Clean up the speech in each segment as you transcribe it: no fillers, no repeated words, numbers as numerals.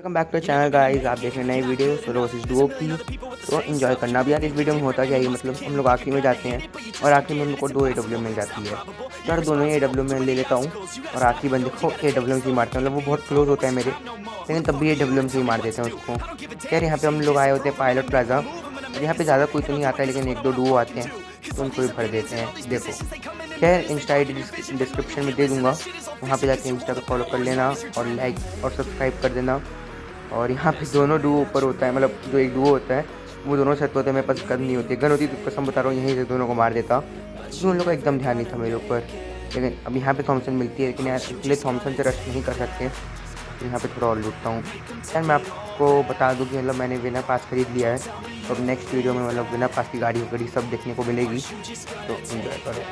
Welcome back to channel guys. आप देख रहे हैं नई वीडियो सोलोसिस डुओ की। तो एंजॉय करना। अब यार इस वीडियो में होता क्या है, मतलब हम लोग आखिरी में जाते हैं और आखिरी में हम लोग को 2 AW मिल जाती है। तो यार दोनों ही AW में ले लेता हूँ और आखिरी बंदे को AW से ही मारते हैं। मतलब वो बहुत क्लोज होता है मेरे, लेकिन तब भी AW से ही मार देते हैं उसको। खैर यहाँ पे हम लोग आए होते हैं पायलट प्लाजा और यहाँ पे ज़्यादा कोई तो नहीं आता है, लेकिन एक दो डुओ आते हैं तो उनको भी भर देते हैं। देखो, खैर इंस्टा आई डी डिस्क्रिप्शन में दे दूँगा, वहाँ पे जाके इंस्टा को फॉलो कर लेना और लाइक और सब्सक्राइब कर देना। और यहाँ पे दोनों डुओ ऊपर होता है, मतलब जो एक डुओ होता है वो दोनों छत पे होते हैं। मेरे पास गन नहीं होती, गन होती तो कसम बता रहा हूँ यहीं से दोनों को मार देता, क्योंकि उन लोगों का एकदम ध्यान नहीं था मेरे ऊपर। लेकिन अब यहाँ पे थॉमसन मिलती है, लेकिन यार इसलिए थॉमसन से रश नहीं कर सकते, तो यहाँ पे थोड़ा और लूटता हूँ। यार मैं आपको बता दूँ कि मतलब मैंने विनर पास खरीद लिया है, तो अब नेक्स्ट वीडियो में मतलब विनर पास की गाड़ी वगड़ी सब देखने को मिलेगी, तो इन्जॉय करो।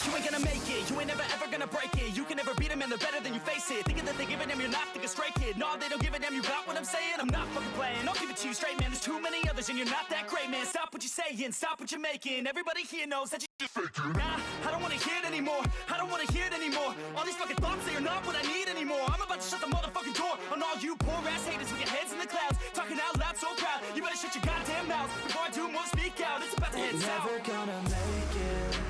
You ain't gonna make it, you ain't never ever gonna break it. You can never beat them and they're better than you, face it. Thinking that they give a damn, you're not thinking straight, kid. No, they don't give a damn, you got what I'm saying? I'm not fucking playing, I'll give it to you straight, man. There's too many others and you're not that great, man. Stop what you're saying, stop what you're making. Everybody here knows that you're faking. Nah, I don't wanna hear it anymore, I don't wanna hear it anymore. All these fucking thoughts, they are not what I need anymore. I'm about to shut the motherfucking door on all you poor ass haters with your heads in the clouds, talking out loud so proud. You better shut your goddamn mouth before I do more, speak out. It's about to head south.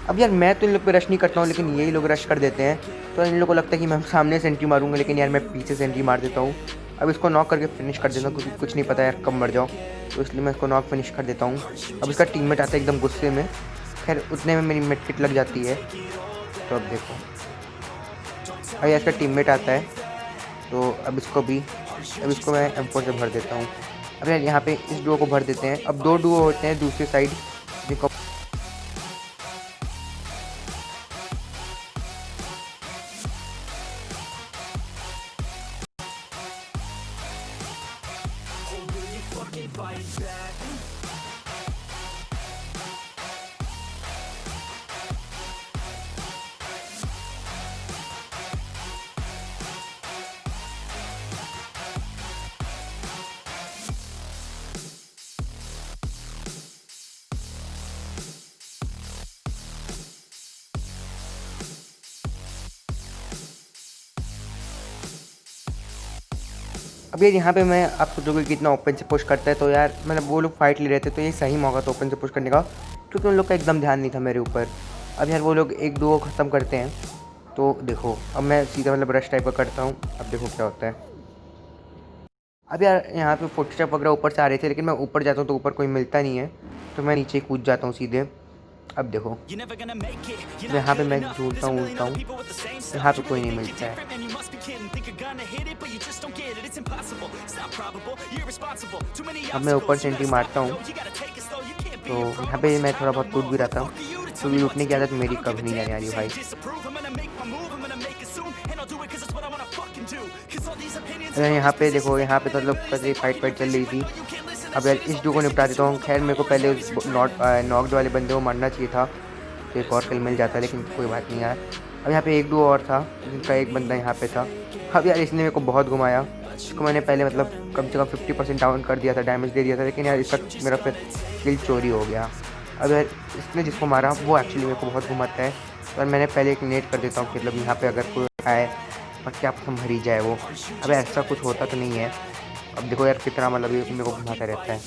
अब यार मैं तो इन लोग पे rush नहीं करता हूँ, लेकिन यही लोग रश कर देते हैं, तो इन लोगों को लगता है कि मैं सामने से एंट्री मारूंगा, लेकिन यार मैं पीछे से एंट्री मार देता हूँ। अब इसको नॉक करके फिनिश कर देता हूँ, क्योंकि कुछ नहीं पता यार कब मर जाओ, तो इसलिए मैं इसको नॉक फिनिश कर देता हूँ। अब इसका टीममेट आता है एकदम गुस्से में, खैर उतने में मेरी मेड किट लग जाती है। तो अब देखो, अब यार इसका टीममेट आता है, तो अब इसको मैं M4 से भर देता हूँ। अब यार यहाँ पे इस डुओ को भर देते हैं। अब दो डुओ होते हैं दूसरी साइड, जिनको अब यार यहाँ पे मैं आप सोचोगे कि इतना ओपन से पुश करता है, तो यार मतलब वो लोग फाइट ले रहे थे, तो ये सही मौका था ओपन से पुश करने का, क्योंकि उन लोग का एकदम ध्यान नहीं था मेरे ऊपर। अब यार वो लोग एक डुओ ख़त्म करते हैं, तो देखो अब मैं सीधा मतलब रश टाइप का करता हूँ। अब देखो क्या होता है। अब यार यहाँ पे फुटस्टेप वगैरह ऊपर से आ रहे थे, लेकिन मैं ऊपर जाता हूँ तो ऊपर कोई मिलता नहीं है, तो मैं नीचे कूद जाता हूँ सीधे। अब देखो यहाँ पे मैं ढूंढता हूँ, उड़ता हूँ, यहाँ पे कोई नहीं मिलता है। अब मैं ऊपर से एंट्री मारता हूँ, तो यहाँ पे मैं थोड़ा बहुत टूट भी रहता हूँ, तो लूटने की आदत मेरी कभी नहीं जाने वाली भाई। अरे यहाँ पे देखो, यहाँ पे तो मतलब कैसे फाइट चल रही थी। अब यार इस डू को निपटा देता हूँ। खैर मेरे को पहले उस नॉक्ड वाले बंदे को मारना चाहिए था, तो एक और किल मिल जाता, लेकिन कोई बात नहीं यार। अब यहाँ पे एक डू और था, जिनका एक बंदा यहाँ पे था। अब यार इसने मेरे को बहुत घुमाया, इसको मैंने पहले मतलब कम से कम 50% डाउन कर दिया था, डैमेज दे दिया था, लेकिन यार इसका मेरा फिर किल चोरी हो गया। अब यार इसने जिसको मारा वो एक्चुअली मेरे को बहुत घुमाता है, और मैंने पहले एक नेट कर देता हूँ, मतलब यहाँ पे अगर कोई आए और क्या पसंद मरी जाए वो। अब ऐसा कुछ होता तो नहीं है। अब देखो यार कितना मतलब ये मेरे को घुमाता रहता है।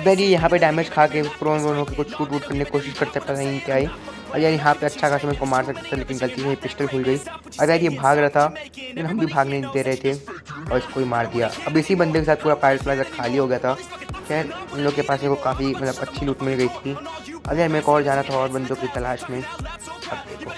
वेरी यहाँ पे डैमेज खा के प्रोन वोन होकर कुछ शूट वूट करने की कोशिश करते, पता नहीं क्या ही। और यार यहाँ पे अच्छा खासा मेरे को मार सकता था, लेकिन गलती से पिस्टल खुल गई। और यार ये भाग रहा था, लेकिन हम भी भागने नहीं दे रहे थे। और इसको ही मार दिया। अब इसी बंदे के साथ पूरा पायलट प्लाजा खाली हो गया था। खैर उन लोग के पास मेरे को काफ़ी मतलब अच्छी लूट मिल गई थी। अब यार मेरे को और जाना था और बंदों की तलाश में। अब देखो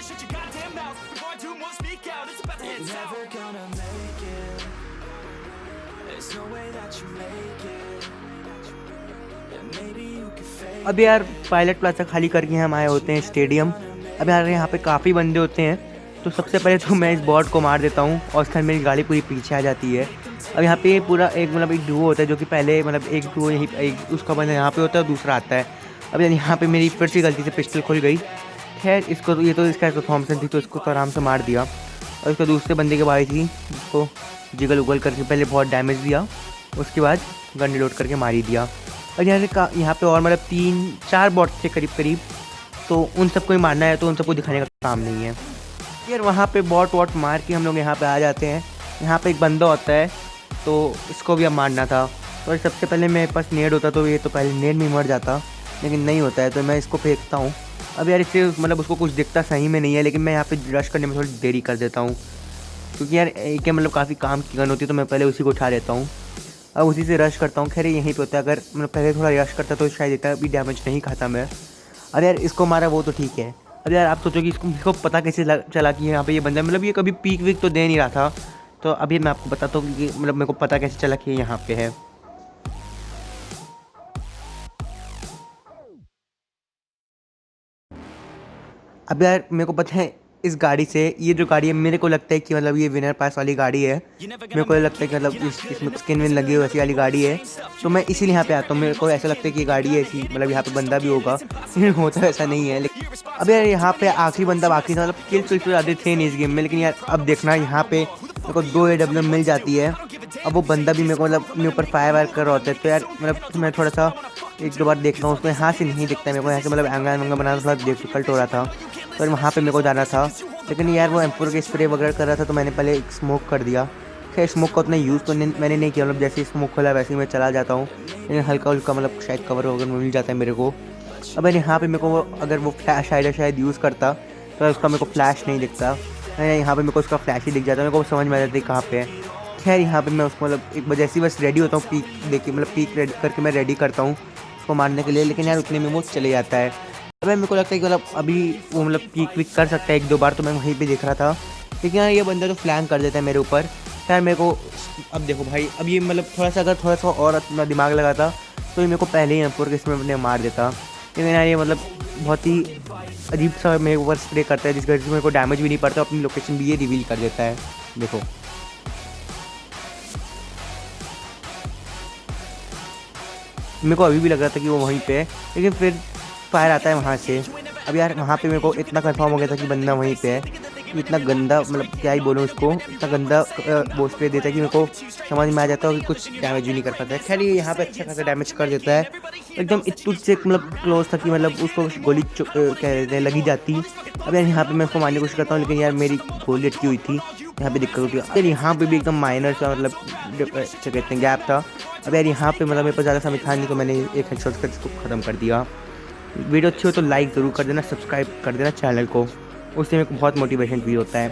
अब यार पायलट प्लाजा खाली करके हम आए होते हैं स्टेडियम। अब यार यहाँ पे काफ़ी बंदे होते हैं, तो सबसे पहले तो मैं इस बॉट को मार देता हूँ और उसके बाद मेरी गाड़ी पूरी पीछे आ जाती है। अब यहाँ पे पूरा एक मतलब एक डुओ होता है, जो कि पहले मतलब एक डुओ यहीं एक उसका बंदा यहाँ पे होता है और दूसरा आता है। अब यार यहाँ पे मेरी फिर से गलती से पिस्टल खुल गई। खैर इसको ये तो इसका थॉमसन थी, तो इसको तो आराम से मार दिया। और उसके दूसरे बंदे की बारी थी, जिसको जिगल उगल करके पहले बहुत डैमेज दिया, उसके बाद गन रिलोड करके मार ही दिया। और यहाँ पे और मतलब 3-4 बॉट थे करीब करीब, तो उन सबको ही मारना है, तो उन सबको दिखाने का काम नहीं है यार। वहाँ पे बॉट वॉट मार के हम लोग यहाँ पे आ जाते हैं। यहाँ पे एक बंदा होता है, तो इसको भी अब मारना था। तो सबसे पहले मेरे पास नेड होता तो ये तो पहले नेड में मर जाता, लेकिन नहीं होता है, तो मैं इसको फेंकता हूँ। अब यार इससे मतलब उसको कुछ दिखता सही में नहीं है, लेकिन मैं यहाँ पे रश करने में थोड़ी देरी कर देता हूँ, क्योंकि यार एक मतलब काफ़ी काम की गन होती है, तो मैं पहले उसी को उठा लेता हूँ। अब उसी से रश करता हूँ। खैर यहीं पे होता है, अगर मतलब पहले थोड़ा रश करता तो शायद इतना भी डैमेज नहीं खाता मैं। अरे यार इसको मारा वो तो ठीक है। अब यार आप सोचो कि इसको पता कैसे चला कि यहाँ पे ये बंदा मतलब ये कभी पीक वीक तो दे नहीं रहा था। तो अभी मैं आपको बताता हूँ कि मतलब मेरे को पता कैसे चला कि ये यहाँ पे है। अब यार मेरे को पता है इस गाड़ी से, ये जो गाड़ी है मेरे को लगता है कि मतलब ये विनर पास वाली गाड़ी है। मेरे को लगता है कि मतलब इसमें स्किन विन लगी हुई ऐसी वाली गाड़ी है, तो मैं इसीलिए यहाँ पे आता हूँ। मेरे को ऐसा लगता है कि ये गाड़ी है ऐसी, मतलब यहाँ पे बंदा भी होगा, लेकिन होता है ऐसा नहीं है। लेकिन अब यार यहाँ पे आखिरी बंदा बाकी था, मतलब किल तो ज़्यादा थे नहीं इस गेम में, लेकिन यार अब देखना यहाँ पे मेरे को 2 AWM मिल जाती है। अब वो बंदा भी मेरे को मतलब मेरे ऊपर फायर वायर कर रहा होता है, तो यार मतलब मैं थोड़ा सा 1-2 बार देखता हूँ, उसमें यहाँ से नहीं दिखता है मेरे को, यहाँ से मतलब एंगल बनाना थोड़ा डिफिकल्ट हो रहा था, तो वहाँ पे मेरे को जाना था। लेकिन यार वो एम्पोर के स्प्रे वगैरह कर रहा था, तो मैंने पहले एक स्मोक कर दिया। खैर स्मोक का उतना यूज़ तो मैंने नहीं किया, मतलब जैसे ही स्मोक खोला वैसे ही मैं चला जाता हूँ, लेकिन हल्का हल्का मतलब शायद कवर वगैरह मिल जाता है मेरे को। अब यहाँ पे मेरे को अगर वो फ्लैश शायद यूज़ करता तो उसका मेरे को फ्लैश नहीं दिखता, यहाँ पे मेरे को उसका फ्लैश ही दिख जाता है, मेरे को समझ में आ जाता है कहाँ पे है। खैर यहाँ पे मैं उसको मतलब एक जैसे ही बस रेडी होता हूँ, पीक देखिए मतलब पीक रेडी करके मैं रेडी करता हूँ उसको मारने के लिए, लेकिन यार उतने में वो चले जाता है। अब मेरे को लगता है कि मतलब अभी वो मतलब पीक विक कर सकता है 1-2 बार, तो मैं वहीं पे देख रहा था, लेकिन यार ये बंदा तो फ्लैंक कर देता है मेरे ऊपर। खैर मेरे को अब देखो भाई, अब ये मतलब थोड़ा सा और अपना दिमाग लगाता तो ये मेरे को पहले ही एम्पोर के इसमें अपने मार देता, लेकिन यार ये मतलब बहुत ही अजीब सा मेरे ऊपर स्प्रे करता है, जिस वजह से मेरे को डैमेज भी नहीं पड़ता, अपनी लोकेशन भी ये रिवील कर देता है। देखो मेरे को अभी भी लग रहा था कि वो वहीं पे है, लेकिन फिर फायर आता है वहाँ से। अब यार वहाँ पे मेरे को इतना कंफर्म हो गया था कि बंदा वहीं पे है। इतना गंदा मतलब क्या ही बोलूँ उसको, इतना गंदा वो स्प्रे देता है कि मेरे को समझ में आ जाता है कि कुछ डैमेज भी नहीं कर पाता है। खैर ये यहाँ पे अच्छा खासा डैमेज कर देता है, एकदम इतुट से मतलब क्लोज था कि मतलब उसको गोली कह लगी जाती। अब यार यहाँ पे मैं उसको मारने की कोशिश करता हूँ, लेकिन यार मेरी गोली अटकी हुई थी, यहाँ पे दिक्कत होती है। यार यहाँ पे भी एकदम माइनर सा मतलब क्या कहते हैं गैप था। अब यार यहाँ पे मतलब मेरे पास ज़्यादा समय था नहीं, तो मैंने एक हेडशॉट कर इसको ख़त्म कर दिया। वीडियो अच्छी हो तो लाइक ज़रूर कर देना, सब्सक्राइब कर देना चैनल को, उससे मेरे को बहुत मोटिवेशन फील होता है।